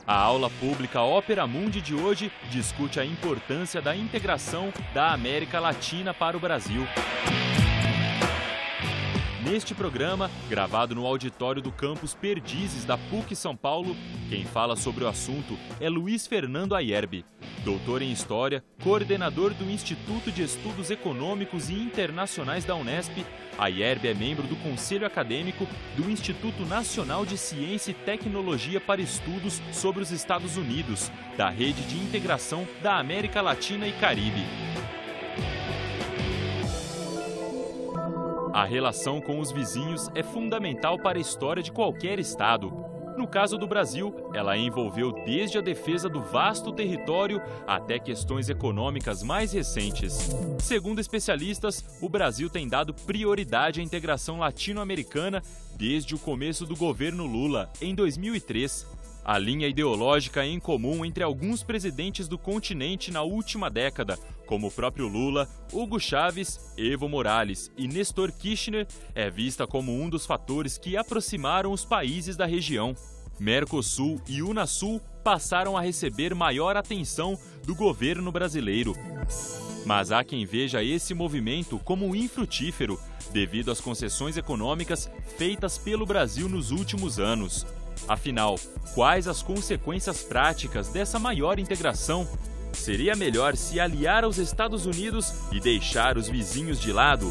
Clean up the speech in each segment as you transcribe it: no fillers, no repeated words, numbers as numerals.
A aula pública Opera Mundi de hoje discute a importância da integração da América Latina para o Brasil. Neste programa, gravado no auditório do campus Perdizes da PUC São Paulo, quem fala sobre o assunto é Luiz Fernando Ayerbe, doutor em História, coordenador do Instituto de Estudos Econômicos e Internacionais da Unesp. Ayerbe é membro do Conselho Acadêmico do Instituto Nacional de Ciência e Tecnologia para Estudos sobre os Estados Unidos, da Rede de Integração da América Latina e Caribe. A relação com os vizinhos é fundamental para a história de qualquer estado. No caso do Brasil, ela envolveu desde a defesa do vasto território até questões econômicas mais recentes. Segundo especialistas, o Brasil tem dado prioridade à integração latino-americana desde o começo do governo Lula, em 2003. A linha ideológica em comum entre alguns presidentes do continente na última década, como o próprio Lula, Hugo Chávez, Evo Morales e Néstor Kirchner, é vista como um dos fatores que aproximaram os países da região. Mercosul e Unasul passaram a receber maior atenção do governo brasileiro. Mas há quem veja esse movimento como infrutífero, devido às concessões econômicas feitas pelo Brasil nos últimos anos. Afinal, quais as consequências práticas dessa maior integração? Seria melhor se aliar aos Estados Unidos e deixar os vizinhos de lado?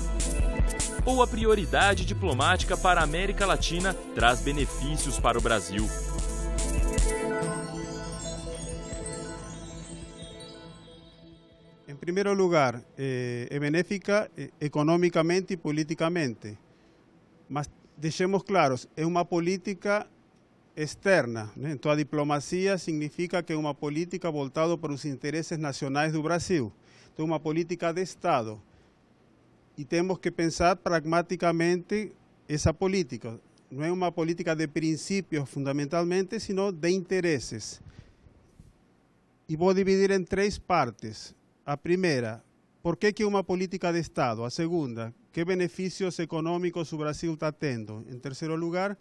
Ou a prioridade diplomática para a América Latina traz benefícios para o Brasil? Em primeiro lugar, é benéfica economicamente e politicamente. Mas deixemos claros, é uma política externa, né? Então a diplomacia significa que é uma política voltada para os interesses nacionais do Brasil. Então uma política de Estado. E temos que pensar pragmaticamente essa política. Não é uma política de princípios fundamentalmente, sino de interesses. E vou dividir em três partes. A primeira, por que é uma política de Estado? A segunda, que benefícios econômicos o Brasil está tendo? Em terceiro lugar,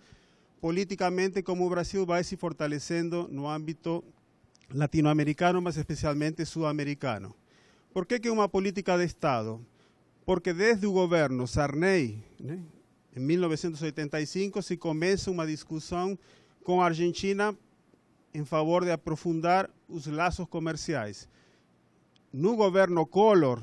politicamente, como o Brasil vai se fortalecendo no âmbito latino-americano, mas especialmente sul-americano. Por que é uma política de Estado? Porque desde o governo Sarney, né, em 1985, se começa uma discussão com a Argentina em favor de aprofundar os laços comerciais. No governo Collor,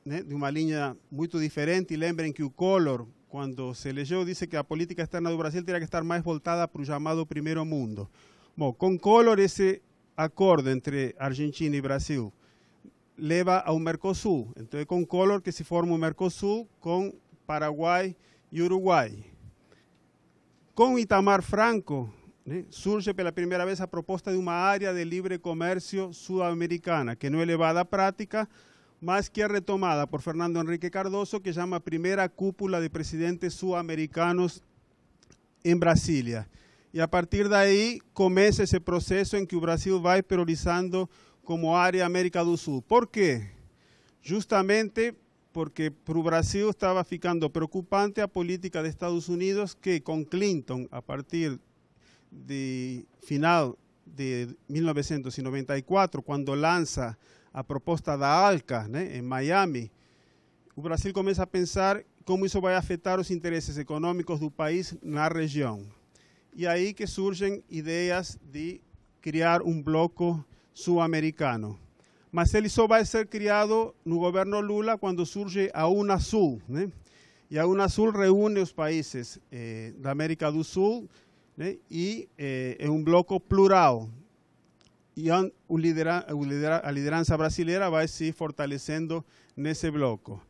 né, de uma linha muito diferente, e lembrem que o Collor, quando se elegeu, disse que a política externa do Brasil teria que estar mais voltada para o chamado primeiro mundo. Bom, com Collor, esse acordo entre Argentina e Brasil leva ao Mercosul. Então é com Collor que se forma o Mercosul com Paraguai e Uruguai. Com Itamar Franco, né, surge pela primeira vez a proposta de uma área de livre comércio sul-americana, que não é levada à prática, mas que é retomada por Fernando Henrique Cardoso, que chama a primeira cúpula de presidentes sul-americanos em Brasília. E a partir daí começa esse processo em que o Brasil vai priorizando como área América do Sul. Por quê? Justamente porque para o Brasil estava ficando preocupante a política dos Estados Unidos, que com Clinton, a partir de final de 1994, quando lança a proposta da ALCA, né, em Miami, o Brasil começa a pensar como isso vai afetar os interesses econômicos do país na região. E aí que surgem ideias de criar um bloco sul-americano. Mas ele só vai ser criado no governo Lula quando surge a Unasul, né? E a Unasul reúne os países da América do Sul, né, e é um bloco plural. E a liderança brasileira vai se fortalecendo nesse bloco.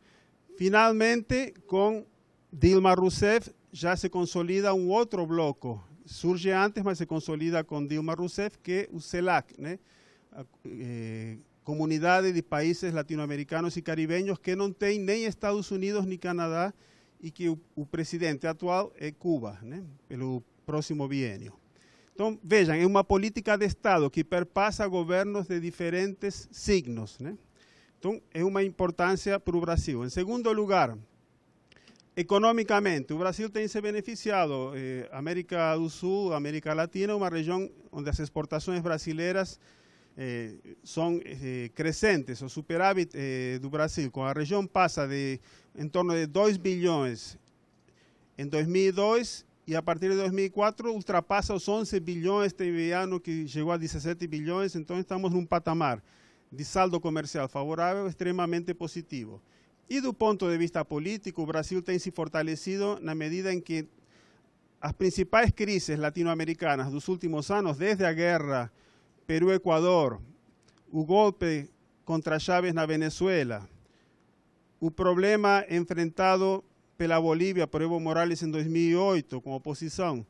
Finalmente, com Dilma Rousseff, já se consolida um outro bloco. Surge antes, mas se consolida com Dilma Rousseff, que é o CELAC, né? Comunidade de países latino-americanos e caribenhos que não tem nem Estados Unidos nem Canadá, e que o presidente atual é Cuba, né? Pelo próximo biênio. Então, vejam, é uma política de Estado que perpassa governos de diferentes signos, né? Então, é uma importância para o Brasil. Em segundo lugar, Economicamente, o Brasil tem se beneficiado. América do Sul, América Latina, uma região onde as exportações brasileiras são crescentes. O superávit do Brasil com a região passa de em torno de 2 bilhões em 2002 e a partir de 2004 ultrapassa os 11 bilhões, teve ano que chegou a 17 bilhões, então estamos num patamar de saldo comercial favorável extremamente positivo. E do ponto de vista político, o Brasil tem se fortalecido na medida em que as principais crises latino-americanas dos últimos anos, desde a guerra Peru-Equador, o golpe contra Chávez na Venezuela, o problema enfrentado pela Bolívia por Evo Morales em 2008 com oposição,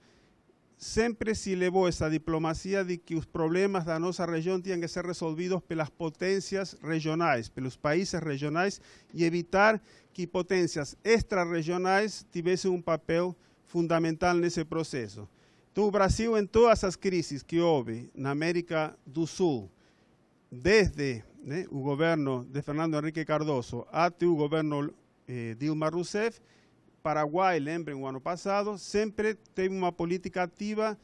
sempre se levou essa diplomacia de que os problemas da nossa região tinham que ser resolvidos pelas potências regionais, pelos países regionais e evitar que potências extra-regionais tivessem um papel fundamental nesse processo. Então o Brasil, em todas as crises que houve na América do Sul, desde o governo de Fernando Henrique Cardoso até o governo Dilma Rousseff, Paraguai, lembrem, o ano passado, sempre teve uma política ativa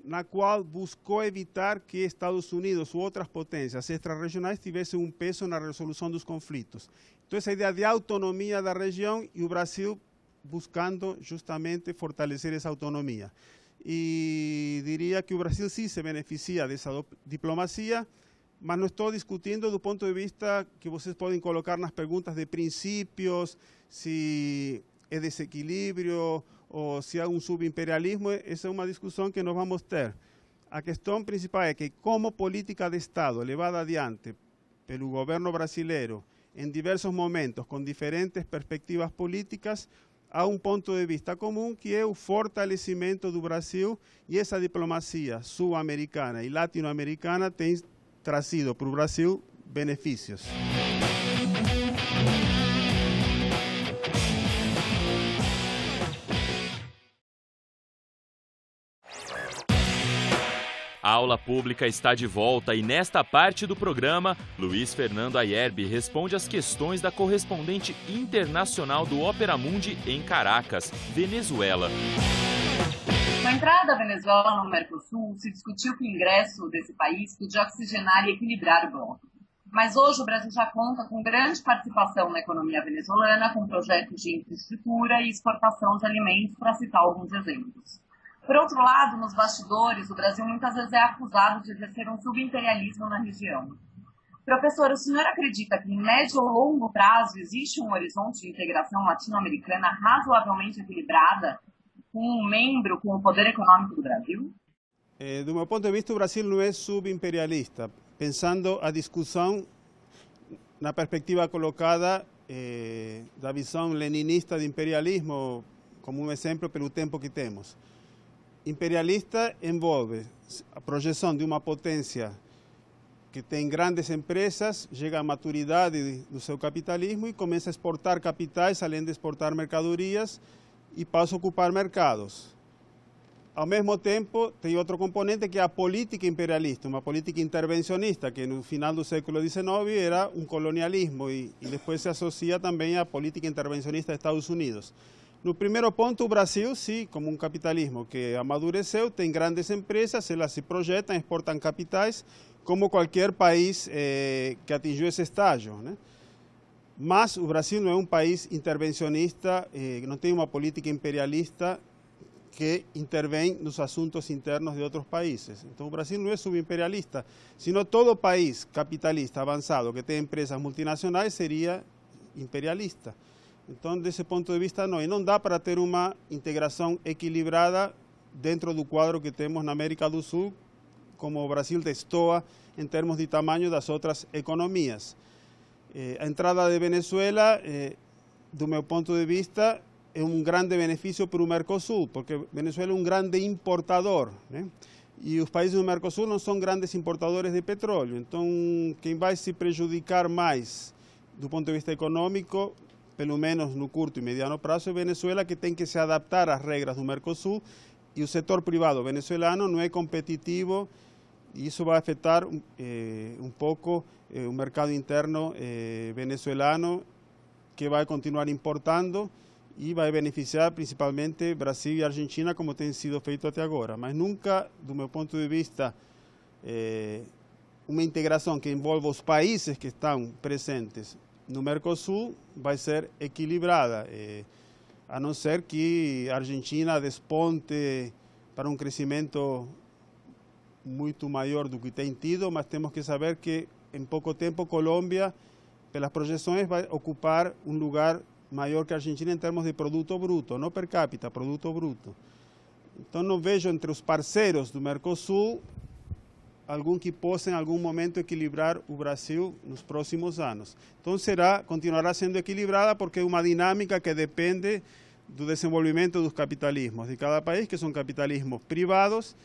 na qual buscou evitar que Estados Unidos ou outras potências extra-regionais tivessem um peso na resolução dos conflitos. Então, essa ideia de autonomia da região e o Brasil buscando justamente fortalecer essa autonomia. E diria que o Brasil sim se beneficia dessa diplomacia, mas não estou discutindo do ponto de vista que vocês podem colocar nas perguntas de princípios, se é desequilíbrio ou se há um subimperialismo. Essa é uma discussão que nós vamos ter. A questão principal é que, como política de Estado levada adiante pelo governo brasileiro em diversos momentos, com diferentes perspectivas políticas, há um ponto de vista comum que é o fortalecimento do Brasil, e essa diplomacia sul-americana e latino-americana tem trazido para o Brasil benefícios. A aula pública está de volta e nesta parte do programa, Luiz Fernando Ayerbe responde às questões da correspondente internacional do Opera Mundi em Caracas, Venezuela. Com a entrada da Venezuela no Mercosul, se discutiu que o ingresso desse país podia oxigenar e equilibrar o bloco. Mas hoje o Brasil já conta com grande participação na economia venezuelana, com projetos de infraestrutura e exportação de alimentos, para citar alguns exemplos. Por outro lado, nos bastidores, o Brasil muitas vezes é acusado de exercer um subimperialismo na região. Professor, o senhor acredita que em médio ou longo prazo existe um horizonte de integração latino-americana razoavelmente equilibrada com um membro com o poder econômico do Brasil? Do meu ponto de vista, o Brasil não é subimperialista, pensando a discussão na perspectiva colocada da visão leninista de imperialismo, como um exemplo pelo tempo que temos. Imperialista envolve a projeção de uma potência que tem grandes empresas, chega à maturidade do seu capitalismo e começa a exportar capitais, além de exportar mercadorias, e passa a ocupar mercados. Ao mesmo tempo, tem outro componente que é a política imperialista, uma política intervencionista, que no final do século XIX era um colonialismo e depois se associa também à política intervencionista dos Estados Unidos. No primeiro ponto, o Brasil, sim, como um capitalismo que amadureceu, tem grandes empresas, elas se projetam, exportam capitais, como qualquer país que atingiu esse estágio, né? Mas o Brasil não é um país intervencionista, não tem uma política imperialista que intervém nos assuntos internos de outros países. Então o Brasil não é subimperialista, senão todo país capitalista avançado que tem empresas multinacionais seria imperialista. Então, desse ponto de vista, não. E não dá para ter uma integração equilibrada dentro do quadro que temos na América do Sul, como o Brasil destoa em termos de tamanho das outras economias. A entrada de Venezuela, do meu ponto de vista, é um grande benefício para o Mercosul, porque Venezuela é um grande importador, né? E os países do Mercosul não são grandes importadores de petróleo. Então, quem vai se prejudicar mais do ponto de vista econômico, pelo menos no curto e mediano prazo, é Venezuela, que tem que se adaptar às regras do Mercosul, e o setor privado venezuelano não é competitivo, e isso vai afetar um pouco o mercado interno venezuelano, que vai continuar importando, e vai beneficiar principalmente Brasil e Argentina, como tem sido feito até agora. Mas nunca, do meu ponto de vista, uma integração que envolva os países que estão presentes no Mercosul vai ser equilibrada, a não ser que a Argentina desponte para um crescimento muito maior do que tem tido, mas temos que saber que em pouco tempo Colômbia, pelas projeções, vai ocupar um lugar maior que a Argentina em termos de produto bruto, não per capita, produto bruto. Então não vejo entre os parceiros do Mercosul algum que possa em algum momento equilibrar o Brasil nos próximos anos. Então continuará sendo equilibrada porque é uma dinâmica que depende do desenvolvimento dos capitalismos de cada país, que são capitalismos privados,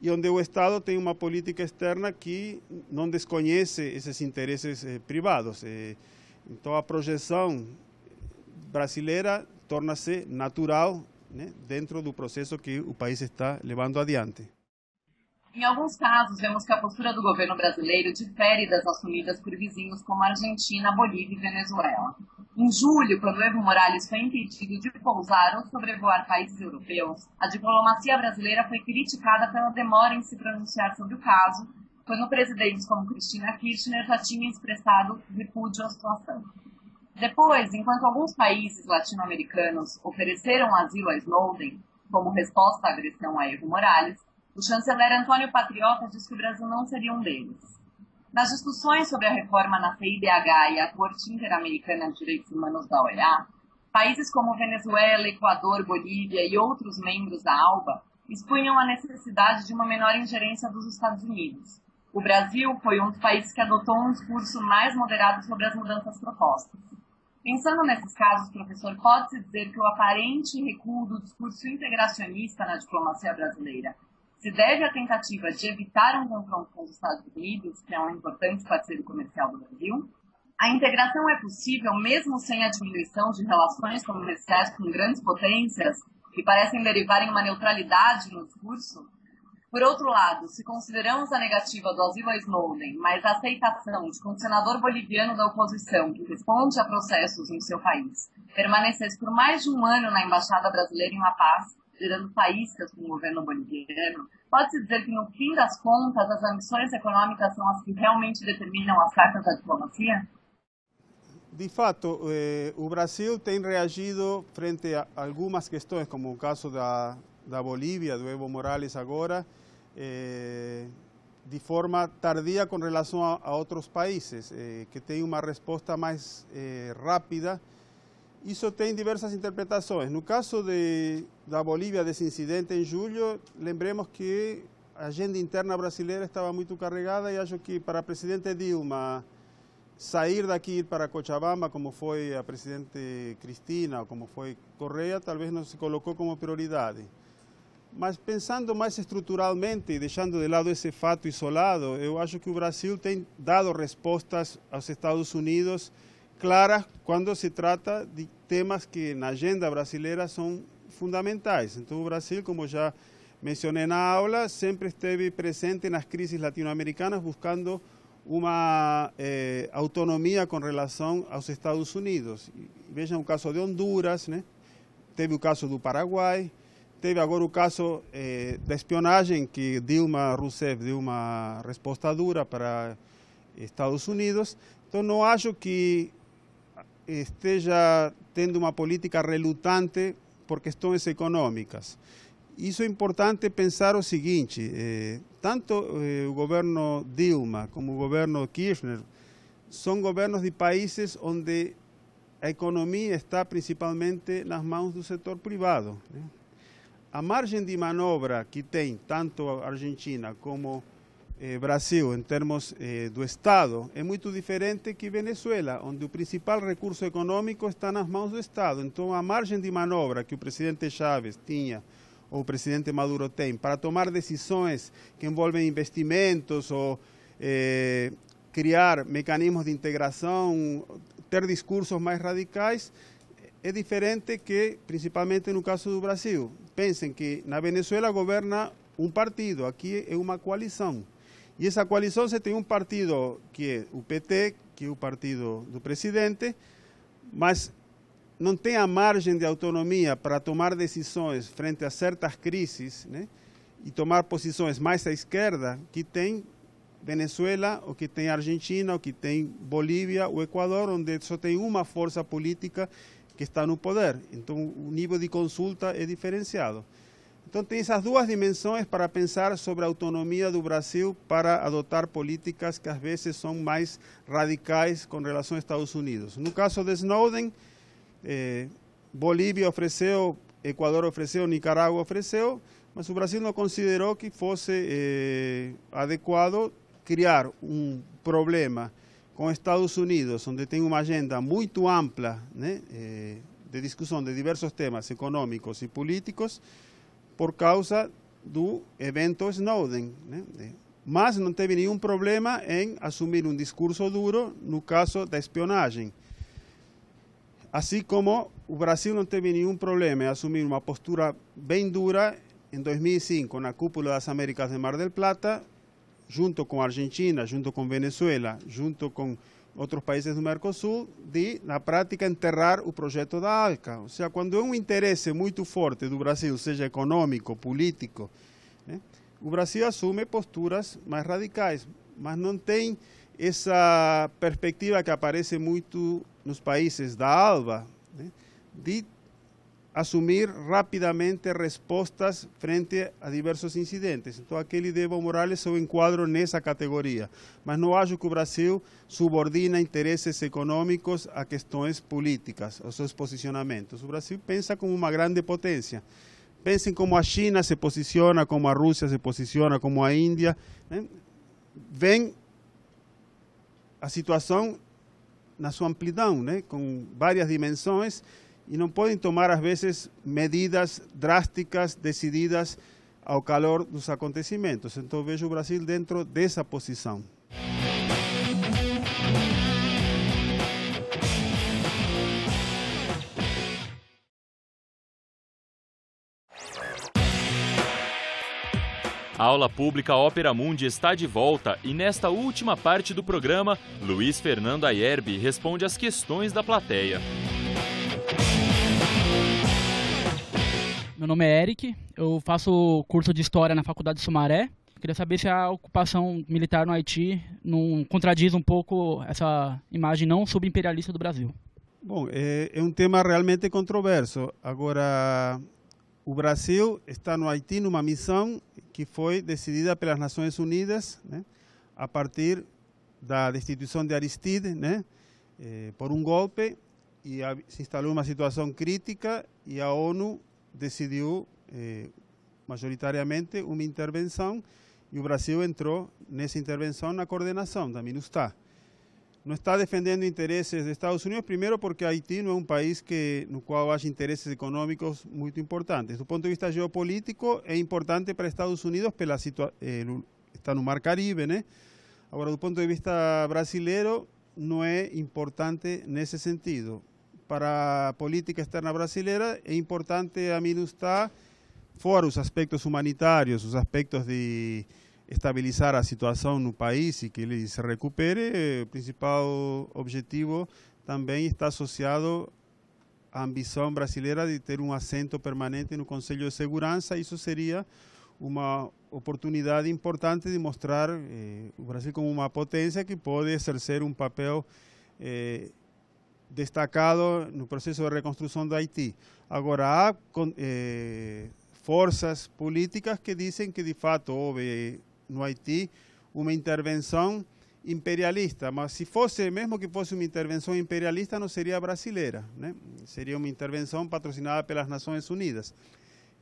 e onde o Estado tem uma política externa que não desconhece esses interesses privados. Então a projeção brasileira torna-se natural, né, dentro do processo que o país está levando adiante. Em alguns casos, vemos que a postura do governo brasileiro difere das assumidas por vizinhos como Argentina, Bolívia e Venezuela. Em julho, quando Evo Morales foi impedido de pousar ou sobrevoar países europeus, a diplomacia brasileira foi criticada pela demora em se pronunciar sobre o caso, quando presidentes como Cristina Kirchner já tinham expressado repúdio à situação. Depois, enquanto alguns países latino-americanos ofereceram asilo a Snowden como resposta à agressão a Evo Morales, o chanceler Antônio Patriota diz que o Brasil não seria um deles. Nas discussões sobre a reforma na CIDH e a Corte Interamericana de Direitos Humanos da OEA, países como Venezuela, Equador, Bolívia e outros membros da ALBA expunham a necessidade de uma menor ingerência dos Estados Unidos. O Brasil foi um dos países que adotou um discurso mais moderado sobre as mudanças propostas. Pensando nesses casos, professor, pode-se dizer que o aparente recuo do discurso integracionista na diplomacia brasileira se deve à tentativa de evitar um confronto com os Estados Unidos, que é um importante parceiro comercial do Brasil? A integração é possível mesmo sem a diminuição de relações comerciais com grandes potências, que parecem derivar em uma neutralidade no discurso? Por outro lado, se consideramos a negativa do asilo a Snowden, mas a aceitação de que um senador boliviano da oposição, que responde a processos em seu país, permanecesse por mais de um ano na Embaixada Brasileira em La Paz, gerando faíscas com o governo boliviano, pode-se dizer que, no fim das contas, as ambições econômicas são as que realmente determinam as cartas da diplomacia? De fato, o Brasil tem reagido frente a algumas questões, como o caso da Bolívia, do Evo Morales agora, de forma tardia com relação a outros países, que têm uma resposta mais rápida. Isso tem diversas interpretações. No caso da Bolívia, desse incidente em julho, lembremos que a agenda interna brasileira estava muito carregada e acho que para a presidente Dilma sair daqui e ir para Cochabamba, como foi a presidente Cristina ou como foi Correa, talvez não se colocou como prioridade. Mas pensando mais estruturalmente e deixando de lado esse fato isolado, eu acho que o Brasil tem dado respostas aos Estados Unidos claras quando se trata de temas que na agenda brasileira são fundamentais. Então o Brasil, como já mencionei na aula, sempre esteve presente nas crises latino-americanas buscando uma autonomia com relação aos Estados Unidos. Vejam o caso de Honduras, né? Teve o caso do Paraguai, teve agora o caso da espionagem, que Dilma Rousseff deu uma resposta dura para Estados Unidos. Então não acho que esteja tendo uma política relutante por questões econômicas. Isso é importante pensar o seguinte, tanto o governo Dilma como o governo Kirchner são governos de países onde a economia está principalmente nas mãos do setor privado, né? A margem de manobra que tem tanto a Argentina como Brasil, em termos do Estado, é muito diferente que Venezuela, onde o principal recurso econômico está nas mãos do Estado. Então, a margem de manobra que o presidente Chávez tinha, ou o presidente Maduro tem, para tomar decisões que envolvem investimentos ou criar mecanismos de integração, ter discursos mais radicais, é diferente que, principalmente no caso do Brasil. Pensem que na Venezuela governa um partido, aqui é uma coalição. E essa coalição você tem um partido que é o PT, que é o partido do presidente, mas não tem a margem de autonomia para tomar decisões frente a certas crises, né, e tomar posições mais à esquerda que tem Venezuela, ou que tem Argentina, ou que tem Bolívia, ou Equador, onde só tem uma força política que está no poder. Então, o nível de consulta é diferenciado. Então, tem essas duas dimensões para pensar sobre a autonomia do Brasil para adotar políticas que às vezes são mais radicais com relação aos Estados Unidos. No caso de Snowden, Bolívia ofereceu, Equador ofereceu, Nicarágua ofereceu, mas o Brasil não considerou que fosse adequado criar um problema com os Estados Unidos, onde tem uma agenda muito ampla, né, de discussão de diversos temas econômicos e políticos, por causa do evento Snowden, né? Mas não teve nenhum problema em assumir um discurso duro no caso da espionagem. Assim como o Brasil não teve nenhum problema em assumir uma postura bem dura em 2005, na Cúpula das Américas de Mar del Plata, junto com a Argentina, junto com Venezuela, junto com outros países do Mercosul, de, na prática, enterrar o projeto da ALCA. Ou seja, quando é um interesse muito forte do Brasil, seja econômico, político, né, o Brasil assume posturas mais radicais, mas não tem essa perspectiva que aparece muito nos países da ALBA, né, de assumir rapidamente respostas frente a diversos incidentes. Então, aquele de Evo Morales eu enquadro nessa categoria. Mas não acho que o Brasil subordina interesses econômicos a questões políticas, aos seus posicionamentos. O Brasil pensa como uma grande potência. Pensem como a China se posiciona, como a Rússia se posiciona, como a Índia, né? Vem a situação na sua amplidão, né? Com várias dimensões, e não podem tomar, às vezes, medidas drásticas, decididas ao calor dos acontecimentos. Então, vejo o Brasil dentro dessa posição. A aula pública Ópera Mundi está de volta e nesta última parte do programa, Luiz Fernando Ayerbe responde às questões da plateia. Meu nome é Eric, eu faço curso de História na Faculdade de Sumaré. Queria saber se a ocupação militar no Haiti não contradiz um pouco essa imagem não subimperialista do Brasil. Bom, é um tema realmente controverso. Agora, o Brasil está no Haiti numa missão que foi decidida pelas Nações Unidas, né, a partir da destituição de Aristide, né, por um golpe, e se instalou uma situação crítica e a ONU decidiu majoritariamente uma intervenção e o Brasil entrou nessa intervenção na coordenação da MINUSTAH. Não está defendendo interesses dos Estados Unidos, primeiro porque Haiti não é um país no qual há interesses econômicos muito importantes. Do ponto de vista geopolítico, é importante para Estados Unidos, está no Mar Caribe, né? Agora, do ponto de vista brasileiro, não é importante nesse sentido. Para a política externa brasileira, é importante a MINUSTAH, fora os aspectos humanitários, os aspectos de estabilizar a situação no país e que ele se recupere. O principal objetivo também está associado à ambição brasileira de ter um assento permanente no Conselho de Segurança. Isso seria uma oportunidade importante de mostrar o Brasil como uma potência que pode exercer um papel destacado no processo de reconstrução do Haiti. Agora, há forças políticas que dizem que, de fato, houve no Haiti uma intervenção imperialista, mas se fosse, mesmo que fosse uma intervenção imperialista, não seria brasileira, né? Seria uma intervenção patrocinada pelas Nações Unidas.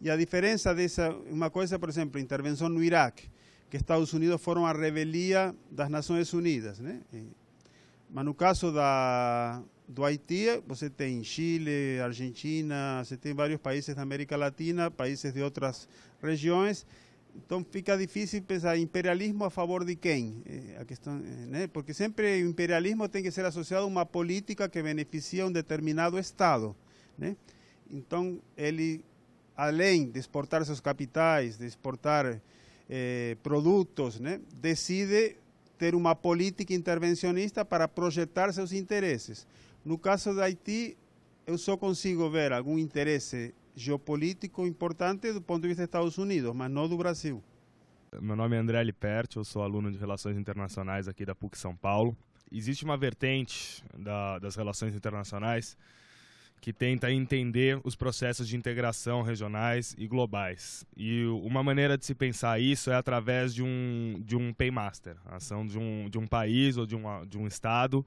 E a diferença dessa, uma coisa, por exemplo, a intervenção no Iraque, que Estados Unidos foram a revelia das Nações Unidas, né? Mas no caso do Haiti, você tem Chile, Argentina, você tem vários países da América Latina, países de outras regiões. Então fica difícil pensar imperialismo a favor de quem? A questão, né? Porque sempre o imperialismo tem que ser associado a uma política que beneficia um determinado Estado, né? Então ele, além de exportar seus capitais, de exportar produtos, né, decide ter uma política intervencionista para projetar seus interesses. No caso do Haiti, eu só consigo ver algum interesse geopolítico importante do ponto de vista dos Estados Unidos, mas não do Brasil. Meu nome é André Liperti, eu sou aluno de Relações Internacionais aqui da PUC São Paulo. Existe uma vertente das relações internacionais que tenta entender os processos de integração regionais e globais. E uma maneira de se pensar isso é através de um paymaster, a ação de um país ou de um estado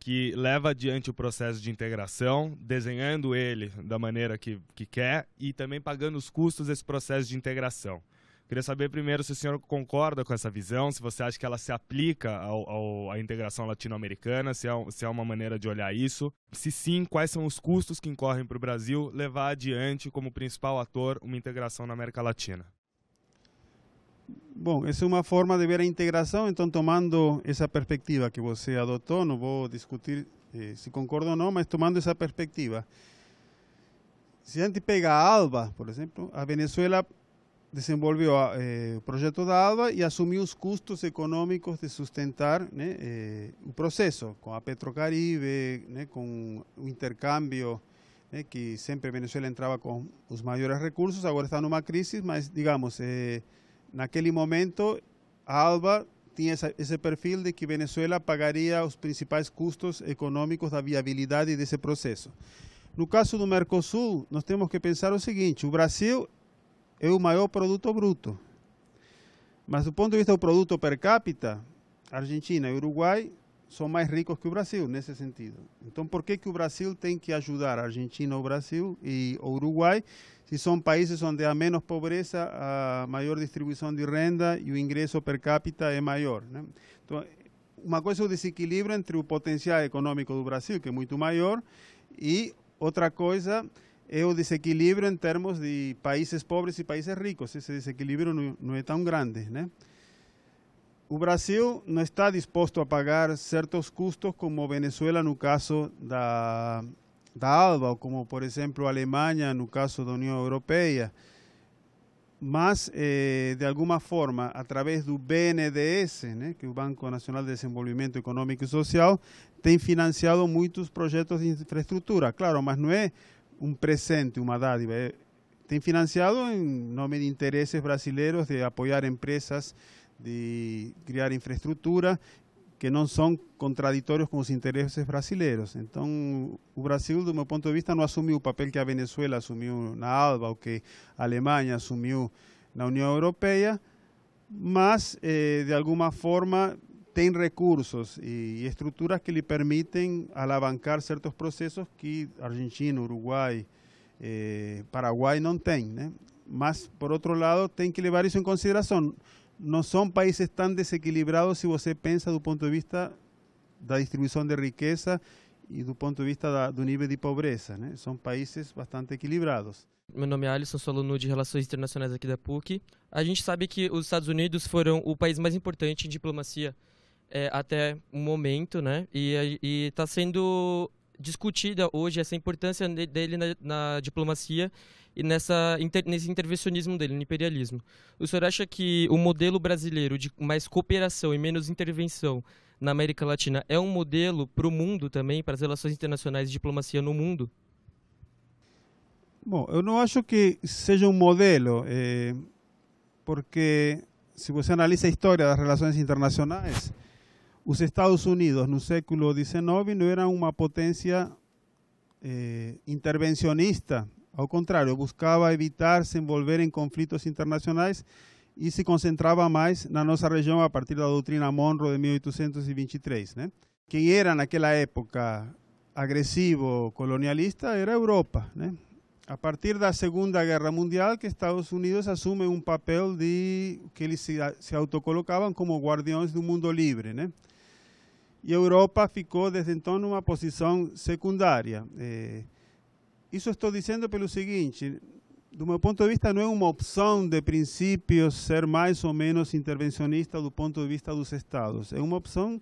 que leva adiante o processo de integração, desenhando ele da maneira que quer e também pagando os custos desse processo de integração. Queria saber primeiro se o senhor concorda com essa visão, se você acha que ela se aplica à integração latino-americana, se é uma maneira de olhar isso. Se sim, quais são os custos que incorrem para o Brasil levar adiante como principal ator uma integração na América Latina? Bom, essa é uma forma de ver a integração, então tomando essa perspectiva que você adotou, não vou discutir se concordo ou não, mas tomando essa perspectiva. Se a gente pega a ALBA, por exemplo, a Venezuela desenvolveu o projeto da ALBA e assumiu os custos econômicos de sustentar, né, o processo, com a Petrocaribe, né, com o intercâmbio, né, que sempre a Venezuela entrava com os maiores recursos, agora está numa crise, mas, digamos, naquele momento, a ALBA tinha esse perfil de que Venezuela pagaria os principais custos econômicos da viabilidade desse processo. No caso do Mercosul, nós temos que pensar o seguinte: o Brasil é o maior produto bruto, mas do ponto de vista do produto per capita, Argentina e Uruguai são mais ricos que o Brasil nesse sentido. Então, por que o Brasil tem que ajudar a Argentina, o Brasil e o Uruguai, se são países onde há menos pobreza, a maior distribuição de renda e o ingresso per capita é maior, né? Então, uma coisa é o desequilíbrio entre o potencial econômico do Brasil, que é muito maior, e outra coisa é o desequilíbrio em termos de países pobres e países ricos. Esse desequilíbrio não é tão grande, né? O Brasil não está disposto a pagar certos custos como Venezuela no caso da ALBA, ou como, por exemplo, a Alemanha no caso da União Europeia. Mas, de alguma forma, através do BNDES, né, que é o Banco Nacional de Desenvolvimento Econômico e Social, tem financiado muitos projetos de infraestrutura. Claro, mas não é um presente, uma dádiva. Tem financiado em nome de interesses brasileiros de apoiar empresas, de criar infraestrutura que não são contraditórios com os interesses brasileiros. Então, o Brasil, do meu ponto de vista, não assumiu o papel que a Venezuela assumiu na ALBA, ou que a Alemanha assumiu na União Europeia, mas, de alguma forma, tem recursos e estruturas que lhe permitem alavancar certos processos que Argentina, Uruguai, Paraguai não têm, né? Mas, por outro lado, tem que levar isso em consideração. Não são países tão desequilibrados se você pensa do ponto de vista da distribuição de riqueza e do ponto de vista do nível de pobreza, né? São países bastante equilibrados. Meu nome é Alisson, sou aluno de Relações Internacionais aqui da PUC. A gente sabe que os Estados Unidos foram o país mais importante em diplomacia até o momento, né? E está sendo discutida hoje essa importância dele na diplomacia e nesse intervencionismo dele, no imperialismo. O senhor acha que o modelo brasileiro de mais cooperação e menos intervenção na América Latina é um modelo para o mundo também, para as relações internacionais e diplomacia no mundo? Bom, eu não acho que seja um modelo, porque se você analisa a história das relações internacionais, os Estados Unidos no século XIX não eram uma potência intervencionista. Ao contrário, buscava evitar se envolver em conflitos internacionais e se concentrava mais na nossa região a partir da doutrina Monroe de 1823, né? Quem era naquela época agressivo, colonialista, era a Europa, né? A partir da Segunda Guerra Mundial, que Estados Unidos assume um papel de que eles se autocolocavam como guardiões do mundo livre, né? E a Europa ficou desde então numa posição secundária. Isso estou dizendo pelo seguinte: do meu ponto de vista, não é uma opção de princípios ser mais ou menos intervencionista do ponto de vista dos Estados. É uma opção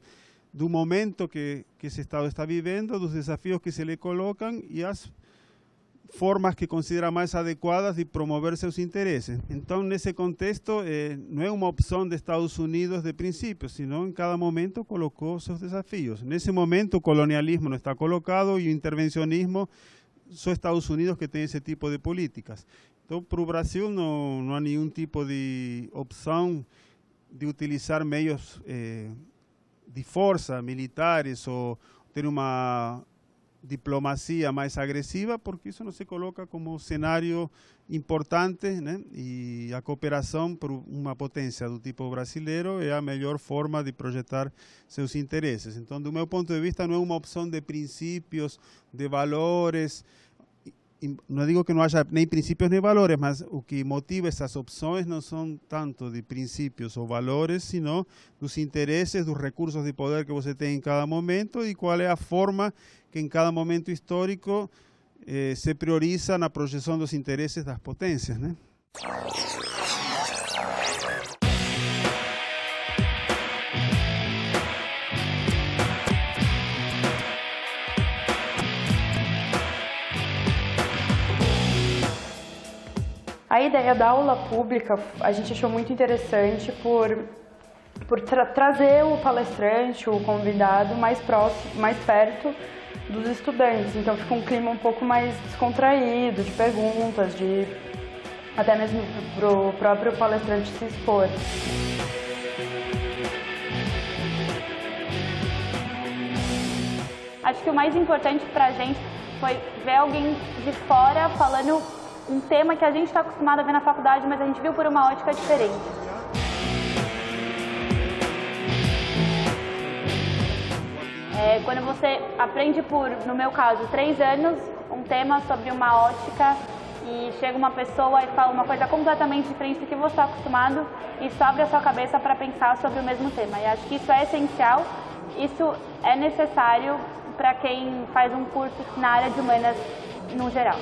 do momento que esse Estado está vivendo, dos desafios que se lhe colocam e as formas que considera mais adequadas de promover seus interesses. Então, nesse contexto, não é uma opção de Estados Unidos de princípios, senão em cada momento colocou seus desafios. Nesse momento, o colonialismo não está colocado e o intervencionismo só Estados Unidos que tem esse tipo de políticas. Então, para o Brasil não há nenhum tipo de opção de utilizar meios de força militares ou ter uma diplomacia mais agressiva, porque isso não se coloca como cenário importante, né? E a cooperação por uma potência do tipo brasileiro é a melhor forma de projetar seus interesses. Então, do meu ponto de vista, não é uma opção de princípios, de valores. Não digo que não haja nem princípios nem valores, mas o que motiva essas opções não são tanto de princípios ou valores, sino dos interesses, dos recursos de poder que você tem em cada momento e qual é a forma que em cada momento histórico se prioriza na projeção dos interesses das potências, né? A ideia da aula pública a gente achou muito interessante por trazer o palestrante, o convidado mais próximo, mais perto dos estudantes. Então fica um clima um pouco mais descontraído, de perguntas, de até mesmo para o próprio palestrante se expor. Acho que o mais importante para a gente foi ver alguém de fora falando um tema que a gente está acostumado a ver na faculdade, mas a gente viu por uma ótica diferente. Quando você aprende por, no meu caso, 3 anos, um tema sobre uma ótica e chega uma pessoa e fala uma coisa completamente diferente do que você está acostumado, isso abre a sua cabeça para pensar sobre o mesmo tema. E acho que isso é essencial, isso é necessário para quem faz um curso na área de humanas no geral.